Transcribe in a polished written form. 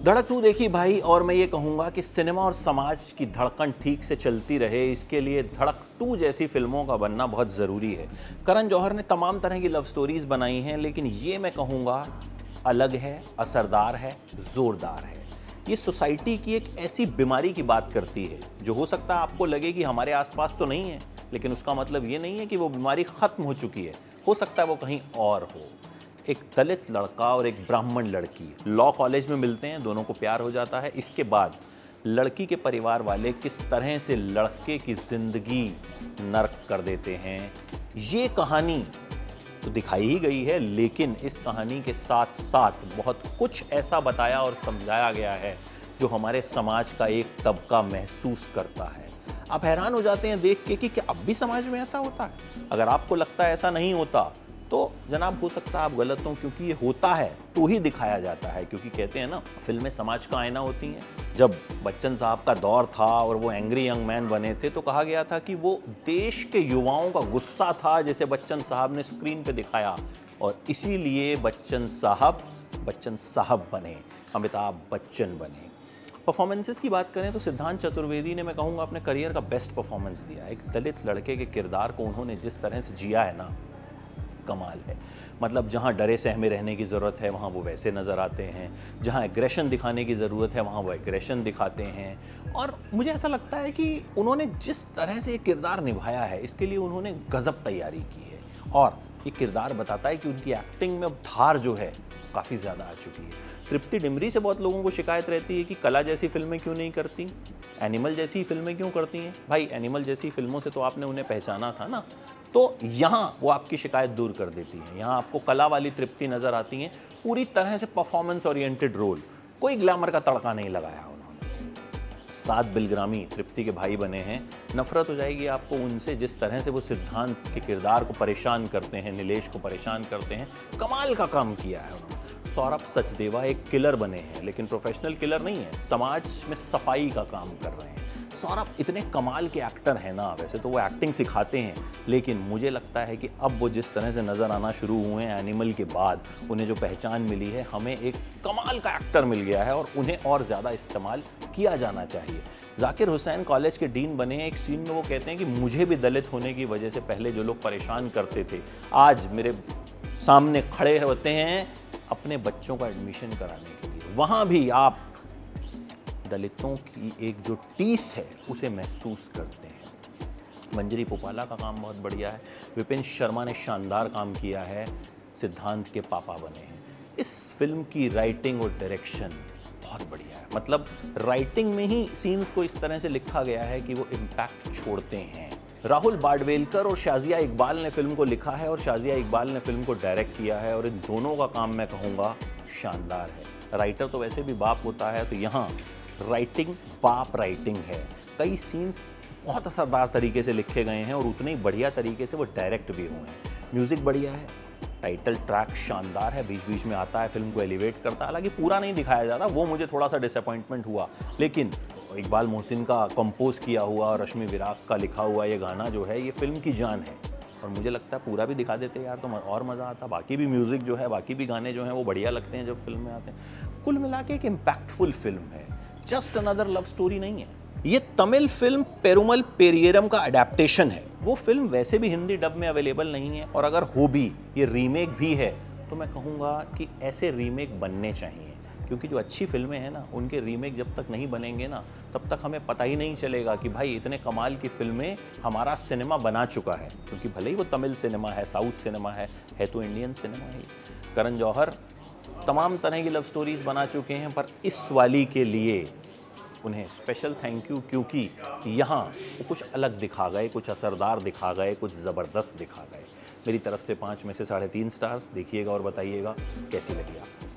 धड़क 2 देखी भाई, और मैं ये कहूँगा कि सिनेमा और समाज की धड़कन ठीक से चलती रहे, इसके लिए धड़क 2 जैसी फिल्मों का बनना बहुत ज़रूरी है। करण जौहर ने तमाम तरह की लव स्टोरीज़ बनाई हैं, लेकिन ये मैं कहूँगा अलग है, असरदार है, ज़ोरदार है। ये सोसाइटी की एक ऐसी बीमारी की बात करती है जो हो सकता है आपको लगे कि हमारे आसपास तो नहीं है, लेकिन उसका मतलब ये नहीं है कि वो बीमारी ख़त्म हो चुकी है। हो सकता है वो कहीं और हो। एक दलित लड़का और एक ब्राह्मण लड़की लॉ कॉलेज में मिलते हैं, दोनों को प्यार हो जाता है। इसके बाद लड़की के परिवार वाले किस तरह से लड़के की ज़िंदगी नर्क कर देते हैं, ये कहानी तो दिखाई ही गई है, लेकिन इस कहानी के साथ साथ बहुत कुछ ऐसा बताया और समझाया गया है जो हमारे समाज का एक तबका महसूस करता है। आप हैरान हो जाते हैं देख के कि क्या अब भी समाज में ऐसा होता है। अगर आपको लगता है ऐसा नहीं होता तो जनाब हो सकता है आप गलत हो, क्योंकि ये होता है तो ही दिखाया जाता है। क्योंकि कहते हैं ना, फिल्में समाज का आईना होती हैं। जब बच्चन साहब का दौर था और वो एंग्री यंग मैन बने थे तो कहा गया था कि वो देश के युवाओं का गुस्सा था जिसे बच्चन साहब ने स्क्रीन पे दिखाया, और इसीलिए बच्चन साहब बने, अमिताभ बच्चन बने। परफॉर्मेंसेस की बात करें तो सिद्धांत चतुर्वेदी ने, मैं कहूँगा, अपने करियर का बेस्ट परफॉर्मेंस दिया। एक दलित लड़के के किरदार को उन्होंने जिस तरह से जिया है ना, कमाल है। मतलब जहाँ डरे सहमे रहने की ज़रूरत है वहाँ वो वैसे नज़र आते हैं, जहाँ एग्रेशन दिखाने की ज़रूरत है वहाँ वो एग्रेशन दिखाते हैं। और मुझे ऐसा लगता है कि उन्होंने जिस तरह से ये किरदार निभाया है, इसके लिए उन्होंने गज़ब तैयारी की है। और ये किरदार बताता है कि उनकी एक्टिंग में अब धार जो है काफ़ी ज़्यादा आ चुकी है। तृप्ति डिमरी से बहुत लोगों को शिकायत रहती है कि कला जैसी फिल्में क्यों नहीं करती, एनिमल जैसी फिल्में क्यों करती हैं। भाई, एनिमल जैसी फिल्मों से तो आपने उन्हें पहचाना था ना, तो यहाँ वो आपकी शिकायत दूर कर देती हैं। यहाँ आपको कला वाली तृप्ति नज़र आती हैं, पूरी तरह से परफॉर्मेंस ओरिएंटेड रोल, कोई ग्लैमर का तड़का नहीं लगाया उन्होंने। 7 बिलग्रामी तृप्ति के भाई बने हैं। नफरत हो जाएगी आपको उनसे, जिस तरह से वो सिद्धांत के किरदार को परेशान करते हैं, नीलेश को परेशान करते हैं। कमाल का काम किया है उन्होंने। सौरभ सचदेवा एक किलर बने हैं, लेकिन प्रोफेशनल किलर नहीं है, समाज में सफाई का काम कर रहे हैं। सौरभ इतने कमाल के एक्टर हैं ना, वैसे तो वो एक्टिंग सिखाते हैं, लेकिन मुझे लगता है कि अब वो जिस तरह से नज़र आना शुरू हुए हैं एनिमल के बाद, उन्हें जो पहचान मिली है, हमें एक कमाल का एक्टर मिल गया है और उन्हें और ज़्यादा इस्तेमाल किया जाना चाहिए। जाकिर हुसैन कॉलेज के डीन बने हैं। एक सीन में वो कहते हैं कि मुझे भी दलित होने की वजह से पहले जो लोग परेशान करते थे, आज मेरे सामने खड़े होते हैं अपने बच्चों का एडमिशन कराने के लिए। वहाँ भी आप दलितों की एक जो टीस है उसे महसूस करते हैं। मंजरी पोपाला का काम बहुत बढ़िया है। विपिन शर्मा ने शानदार काम किया है, सिद्धांत के पापा बने हैं। इस फिल्म की राइटिंग और डायरेक्शन बहुत बढ़िया है। मतलब राइटिंग में ही सीन्स को इस तरह से लिखा गया है कि वो इम्पैक्ट छोड़ते हैं। राहुल बाडवेलकर और शाजिया इकबाल ने फिल्म को लिखा है और शाजिया इकबाल ने फिल्म को डायरेक्ट किया है, और इन दोनों का काम मैं कहूँगा शानदार है। राइटर तो वैसे भी बाप होता है, तो यहाँ राइटिंग बाप राइटिंग है। कई सीन्स बहुत असरदार तरीके से लिखे गए हैं और उतने ही बढ़िया तरीके से वो डायरेक्ट भी हुए हैं। म्यूज़िक बढ़िया है, टाइटल ट्रैक शानदार है, बीच बीच में आता है, फिल्म को एलिवेट करता है। हालांकि पूरा नहीं दिखाया जाता, वो मुझे थोड़ा सा डिसअपॉइंटमेंट हुआ, लेकिन इकबाल मोहसिन का कंपोज किया हुआ और रश्मि विराग का लिखा हुआ ये गाना जो है, ये फिल्म की जान है। और मुझे लगता है पूरा भी दिखा देते यार तो और मज़ा आता। बाकी भी म्यूज़िक जो है, बाकी भी गाने जो हैं वो बढ़िया लगते हैं जब फिल्म में आते हैं। कुल मिला के एक इम्पैक्टफुल फिल्म है, जस्ट अनदर लव स्टोरी नहीं है। ये तमिल फिल्म पेरुमल पेरियरम का अडेप्टेशन है। वो फिल्म वैसे भी हिंदी डब में अवेलेबल नहीं है, और अगर हो भी, ये रीमेक भी है, तो मैं कहूँगा कि ऐसे रीमेक बनने चाहिए। क्योंकि जो अच्छी फिल्में हैं ना, उनके रीमेक जब तक नहीं बनेंगे ना, तब तक हमें पता ही नहीं चलेगा कि भाई इतने कमाल की फिल्में हमारा सिनेमा बना चुका है। क्योंकि भले ही वो तमिल सिनेमा है, साउथ सिनेमा है तो इंडियन सिनेमा ही। करण जौहर तमाम तरह की लव स्टोरीज़ बना चुके हैं, पर इस वाली के लिए उन्हें स्पेशल थैंक यू, क्योंकि यहाँ वो कुछ अलग दिखा गए, कुछ असरदार दिखा गए, कुछ ज़बरदस्त दिखा गए। मेरी तरफ से 5 में से 3.5 स्टार्स। देखिएगा और बताइएगा कैसी लगी आपको।